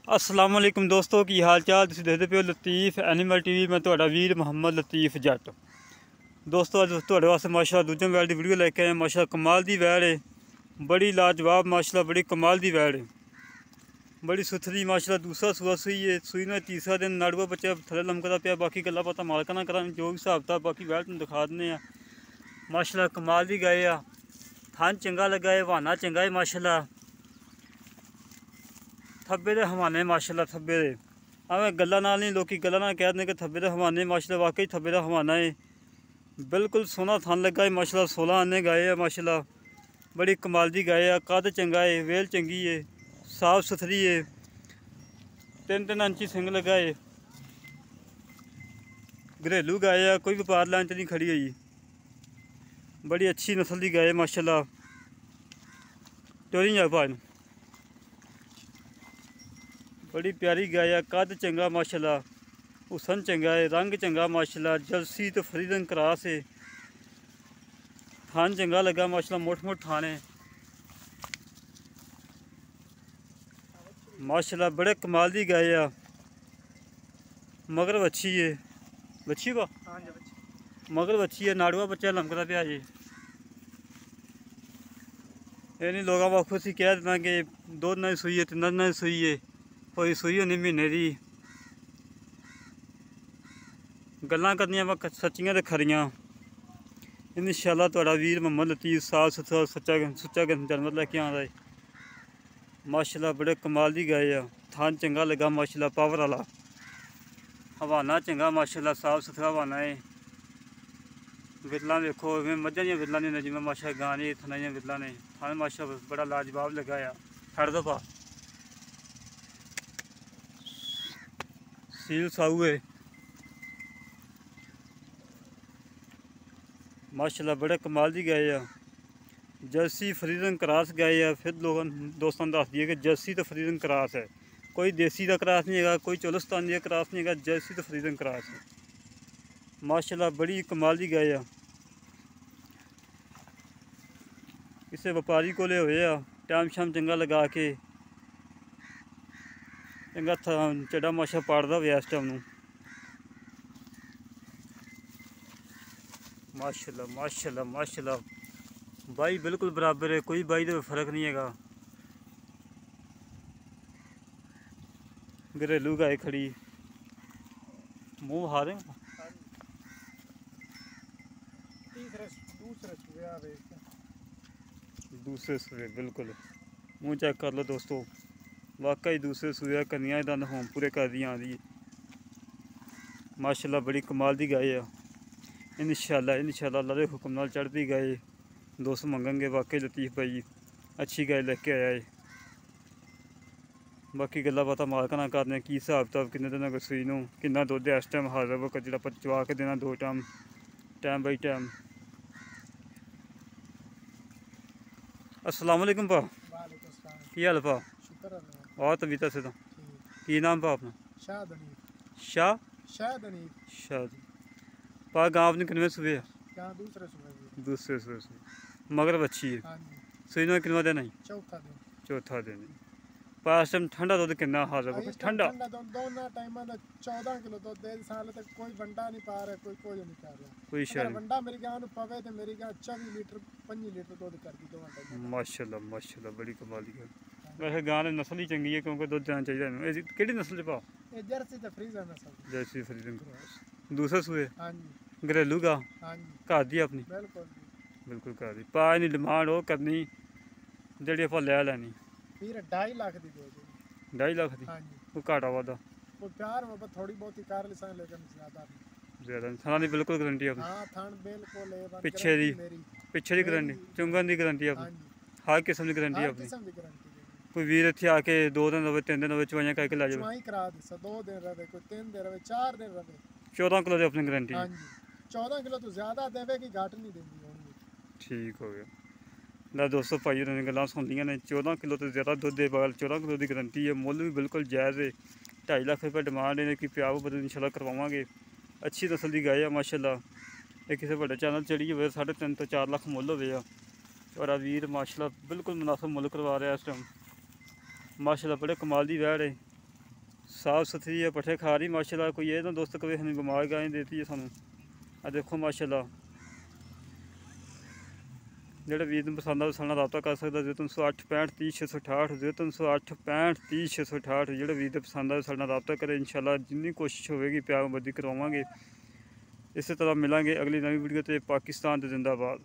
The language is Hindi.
अस्सलाम वालेकुम दोस्तों की हाल चाल। तुसीं देखदे पे हो लतीफ़ एनिमल टीवी। मैं तुहाडा वीर मुहम्मद लतीफ़ जट। दोस्तों अज तुहाडे वास्ते माशाअल्लाह दूजे वैड़ की वीडियो लेके आए। माशाअल्लाह कमाल दी वैड़ है, बड़ी लाजवाब माशाअल्लाह, बड़ी कमाल दी वैड़ है, बड़ी सुथरी माशाअल्लाह। दूसरा सूआ सूई है, सूई ने तीसरा दिन नाड़ुआ बच्चा थले लमकदा पिया। बाकी गल्लां बातां मालका नाल करांगे जो भी हिसाब था, बाकी वैड़ तुहानूं दिखा दिंदे आ। माशाअल्लाह कमाल दी गाय आ, थन चंगा लगा है, बहाना चंगा है माशाअल्लाह। थब्बे दे हवाने माशाअल्लाह, थब्बे दे अवें गल्लां नाल नहीं, लोग गल्लां नाल कह दें कि थब्बे दे हवाने। माशाअल्लाह वाकई थब्बे दा हवाना है, बिल्कुल सोहना थन लगा है माशाअल्लाह। 16 आने गाय है माशाअल्लाह, बड़ी कमाल दी गाय है। कद चंगा है, वेल चंगी है, साफ सुथरी है, 3-3 इंची सिंग लगा है, घरेलू गाय है, कोई व्यापार लैन च नहीं खड़ी हुई। बड़ी अच्छी नस्ल की गाय है माशाअल्लाह। चोरी जा भाई, बड़ी प्यारी गाय है, कद चंगा माशाअल्लाह, हुसन चंगा है, रंग चंगा माशाअल्लाह। जर्सी तो फ्रीजन क्रॉस है, थान चंगा लगा माशाअल्लाह, मोट मोट थान है माशाअल्लाह। बड़े कमाल दी गाय है, मगर बच्ची है, बच्ची बा मगर बच्ची है, नाड़ुआ बच्चा लमकदा पिया जी। ये नहीं लोग आखो सी कह देना कि 2 दिन सूई है, 3 दिन सूई है, कोई सूई होनी महीने की। गल्लां करनियां वा सच्चियां ते खरियां। इंशाअल्लाह तुहाडा वीर मुहम्मद लतीफ़ साफ सुथरा सुच्चा जानवर लेके आंदा है माशाअल्लाह। बड़े कमाल दी गाय आ, थान चंगा लगा माशाअल्लाह, पावर वाला हवाना चंगा माशाअल्लाह, साफ सुथरा हवाना है। विरला देखो मझां दियां विरला ने जिवें माशाअल्लाह गां ने थना दियां विरला ने। थान माशाअल्लाह बड़ा लाजवाब लगा आ। छड़ दो पा सील साऊ है माशाअल्लाह, बड़े कमाल दी गाय आ। जर्सी फ्रीजन क्रॉस गाय है। फिर दोस्तों दस दिए कि जर्सी तो फ्रीजन क्रॉस है, कोई देसी का क्रॉस नहीं है, कोई चोलिस्तान का क्रॉस नहीं है, जर्सी तो फ्रीजन क्रॉस है माशाअल्लाह। बड़ी कमाल दी गाय आ। किसी व्यापारी को होए आ, टाइम शाम चंगा लगा के चंगा चढ़ा माशा पाड़दा होवे इस टाइम नूं माशाअल्लाह माशाअल्लाह माशाअल्लाह। बाई बिल्कुल बराबर है, कोई बाई का फर्क नहीं है। घरेलू गाय खड़ी, मुंह बहा दें, दूसरे सूए बिल्कुल मुँह चेक कर लो दोस्तों, वाकई दूसरे सूए कन्या दंद होम पूरे कर दियां आंदी माशाअल्लाह। बड़ी कमाल दी गाय है। इंशाअल्लाह अल्लाह के हुक्म नाल चढ़ती गाय दोस्त मंगेंगे। वाकई लतीफ़ भाई अच्छी गाय लेके आया है। बाकी गल्लां बातां मालका नाल करने की हिसाब किताब, किन्ने दिन हो सूई नूं, किन्ना दुद्ध इस टाइम हाजिर वक्त जो चवा के देना 2 टाइम बाई टाइम। अस्सलाम वालेकुम पा, की हाल पा? और तबीयत से तो की नाम पा अपना? शाह पा। गाँव अपनी किनवे सूबे है? दूसरे सूबे मगर बच्ची है। सूई नूं किनवा दिन आई? चौथा दिन। पा इस टाइम ठंडा दुद्ध किन्ना हाजिर वक्त? ठंडा 14 किलो दुद्ध दे साल तक कोई बंडा नहीं पा रहा, कोई कुछ नहीं कर रहा। कोई शायद बंडा मेरी गां नूं पवे ते मेरी गां 24 लीटर 25 लीटर दुद्ध करदी 2 टाइम। माशाअल्लाह माशाअल्लाह, बड़ी कमाल दी गल। वैसे गां दी नस्ल ही चंगी है, क्योंकि दुद्ध देना चाहिए इहनूं। केड़ी नस्ल च पा? ये जर्सी ते फ्रीजन नस्ल। Jersey फ्रीजन cross. दूसरे सूए? हां जी। घरेलू गां? हां जी। घर दी अपनी? बिल्कुल घर दी। पा इहदी डिमांड वो करनी जेह्ड़ी आपां लै लैनी। फिर 2.5 लाख दी दे दो। 2.5 लाख दी? हां जी। कोई घाटा वादा? कोई प्यार मोहब्बत थोड़ी बहुत ही कर लिसा, लेकिन ज्यादा ज़्यादा नहीं। थाना दी बिल्कुल गारंटी अपनी? हां थान बिल्कुल है। पिछे दी गारंटी, चुंगन दी गारंटी अपनी? हर किस्म की गारंटी अपनी? कोई वीर इत्थे आके 2 दिन रवे 3 दिन रवे चवाइयां करके लै जावे? चवाई करा दे 2 दिन रवे, कोई 3 दिन रवे, 4 दिन रवे। 14 किलो दी अपनी गारंटी? हां जी। 14 किलो तो ज्यादा देवेगी, घट नहीं देंदी होनी। ठीक हो गया। ला दोस्तों भाई उन्होंने गल्लां सुन लियां ने। 14 किलो तो ज़्यादा दुद्ध दे बगैर 14 किलो की गारंटी है। मुੱਲ भी बिल्कुल जायज़ है। 2.5 लाख रुपये डिमांड है कि प्याव बदल इंशाल्लाह करवावांगे। अच्छी नस्ल की गाय है माशाल्लाह। ये किसी बड़े चैनल चढ़ी हुए 3.5 तो 4 लाख मुੱਲ होवे। और वीर माशाल्लाह बिल्कुल मुनासिब मुੱਲ करवा रहा है इस टाइम माशाल्लाह। बड़े कमाल की वैड़ है, ਸਾਫ ਸੁਥਰੀ ਹੈ, ਪੱਠੇ ਖਾ ਰਹੀ ਮਾਸ਼ਾਅੱਲਾ। ਕੋਈ ਇਹ ਨਾ ਦੋਸਤ ਕਵੇ ਹमें ਬਿਮਾਰ ਗਾਂ ਦੇਤੀ ਹੈ ਸਾਨੂੰ। ਆ ਦੇਖੋ ਮਾਸ਼ਾਅੱਲਾ, ਜਿਹੜੇ ਵੀਰ ਨੂੰ ਪਸੰਦ ਆ ਸਾਡੇ ਨਾਲ ਰਾਬਤਾ ਕਰ ਸਕਦਾ। 0308 65 30 668 0308 65 30 668। ਜਿਹੜੇ ਵੀਰ ਦੇ ਪਸੰਦ ਆ ਸਾਡੇ ਨਾਲ ਰਾਬਤਾ ਕਰੇ। ਇੰਸ਼ਾਅੱਲਾ ਜਿੰਨੀ ਕੋਸ਼ਿਸ਼ ਹੋਵੇਗੀ ਪਿਆਰ ਮੁਹੱਬਤ ਕਰਵਾਵਾਂਗੇ। ਇਸੇ ਤਰ੍ਹਾਂ ਮਿਲਾਂਗੇ ਅਗਲੀ ਨਵੀਂ ਵੀਡੀਓ 'ਤੇ। ਪਾਕਿਸਤਾਨ ਤੇ ਜ਼ਿੰਦਾਬਾਦ।